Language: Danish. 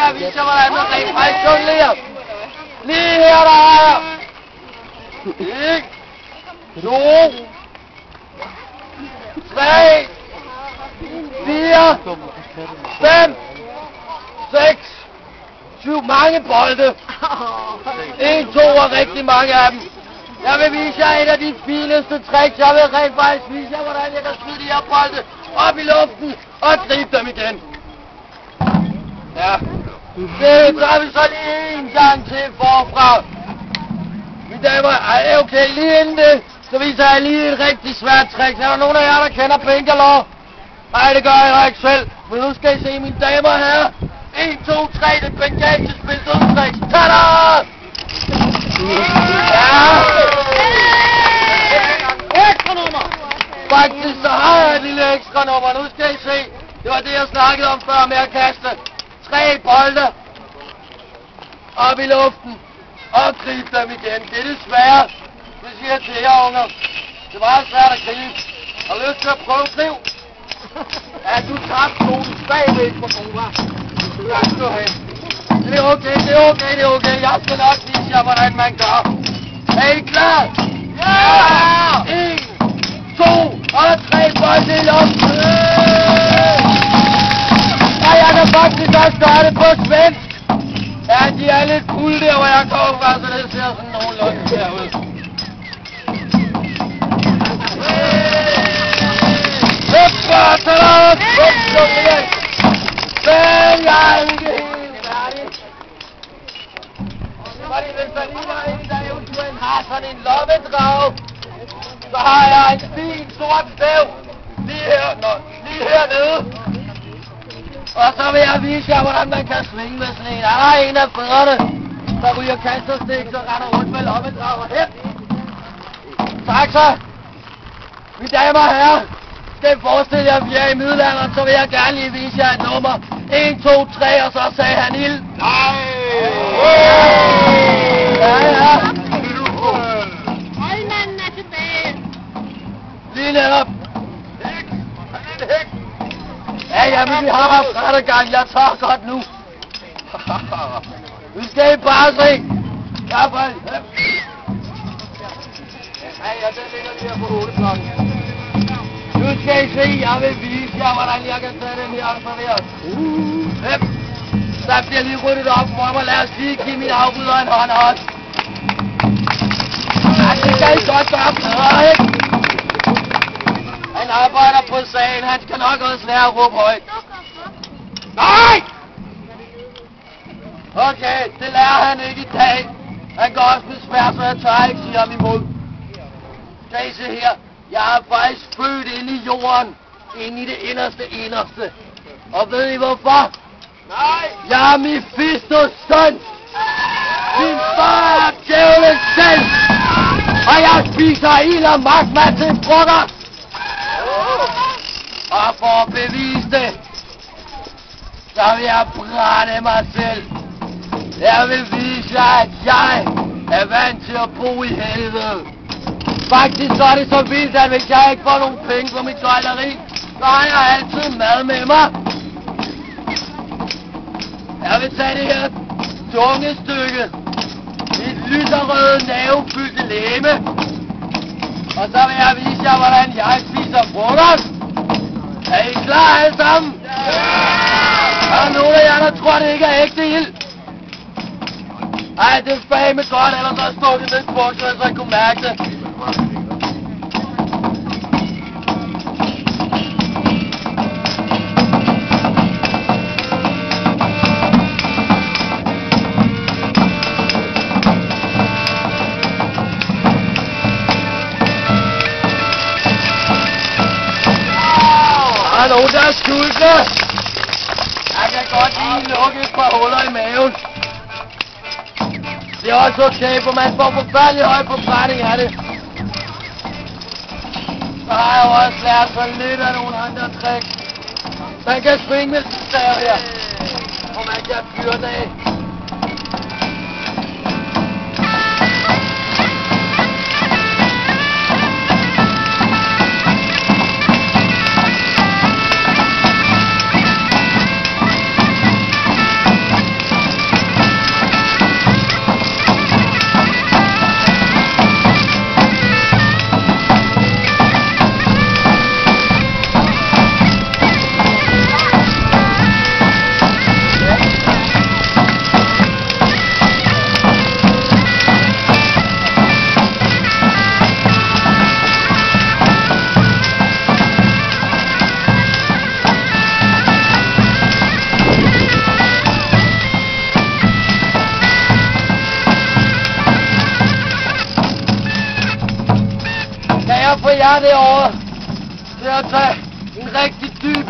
jeg vise jer, hvordan man rent faktisk jonglerer. Lige her, der er jeg. 1, 2, 3, 4, 5, 6, 7, mange bolde. 1, 2 og rigtig mange af dem. Jeg vil vise jer et af de fineste tricks. Jeg vil rent faktisk vise jer, hvordan jeg kan smide de her bolde op i luften og gribe dem igen. Ja, det tager vi så lige en gang til forfra. Mine damer, okay, lige inden det, så viser jeg lige et rigtig svært trick. Er der nogen af jer, der kender Bangalore? Nej, det gør jeg ikke selv. Men nu skal I se, mine damer her. 1, 2, 3, det bengalske spil dødstrick. Tada! Ja! Ekstra nummer! Faktisk så har jeg et lille ekstra nummer. Nu skal I se. Det var det, jeg snakkede om før med at kaste 3 bolde op i luften og gribe dem igen. Det er det svære. Det siger jeg til jer, unger. Det var svært at gribe. Har lyst til at prøve skriv? Ja, du tabte nogen bagved på Nova. Det er okay, det er okay, det er okay. Jeg skal nok vise jer, hvordan man gør. Er I klar? Ja! 1, 2 og 3 bolde i luften. Ja, jeg kan faktisk også gøre det på svensk. Ja, de er lidt fulde der, hvor jeg kommer fra, så det ser sådan nogenlunde derud. Hoppa, tada! Hoppa, men jeg er ikke helt færdig. Fordi hvis der lige er en, der eventuelt har sådan en lommedrag, så har jeg en fin sort stav lige hernede. Og så vil jeg vise jer, hvordan man kan svinge med sådan en. Der er en af fædrene, der ryger kasterstik, så render rundt med lommedrag og hen. Tak så. Mine damer og herrer, skal I forestille jer, at vi er i middelalderen, så vil jeg gerne lige vise jer et nummer. 1, 2, 3, og så sagde han ild. Nej! Ja. Holdmanden er tilbage. Lige netop. Ja, men vi har haft rettegang. Jeg tager godt nu. Nu skal I bare se. Ja, den ligger lige her på hovedklokken. Nu skal I se, jeg vil vise jer, hvordan jeg kan tage den her serveret. Der bliver lige ryddet op for mig. Lad os lige give min afbryder en hånd også. Ja, det kan I godt gøre bedre, ikke? Han arbejder på sagen. Han skal nok også lære at råbe højt. Nej! Okay, det lærer han ikke i dag. Han går også med svær, så jeg tør ikke sige ham imod. Skal I se her? Jeg er faktisk født inde i jorden. Inde i det inderste. Og ved I hvorfor? Nej! Jeg er Mephistos søn! Min far er djævlen selv! Og jeg spiser ild og magma til frokost! Og for at bevise det, så vil jeg brænde mig selv. Jeg vil vise jer, at jeg er vant til at bo i helvede. Faktisk så er det så vildt, at hvis jeg ikke får nogen penge på mit gøjleri, så har jeg altid mad med mig. Jeg vil tage det her tunge stykke, et lyserøde nervefyldte læme, og så vil jeg vise jer, hvordan jeg spiser frokost. Er I klar alle sammen? Ja! Er der nogen af jer, der tror, det ikke er ægte ild? Ej, det er fandme godt, ellers så stod det ned i bukserne, så I kunne mærke det. Der er nogen, der er sultne. Jeg kan godt lige lukke et par huller i maven. Det er også okay, for man får forfærdelig høj forbrænding af det. Så har jeg også lært så lidt af nogle andre tricks. Man kan svinge med sin stav her, og man kan fyre den af. jer derovre til at tage en rigtig dyb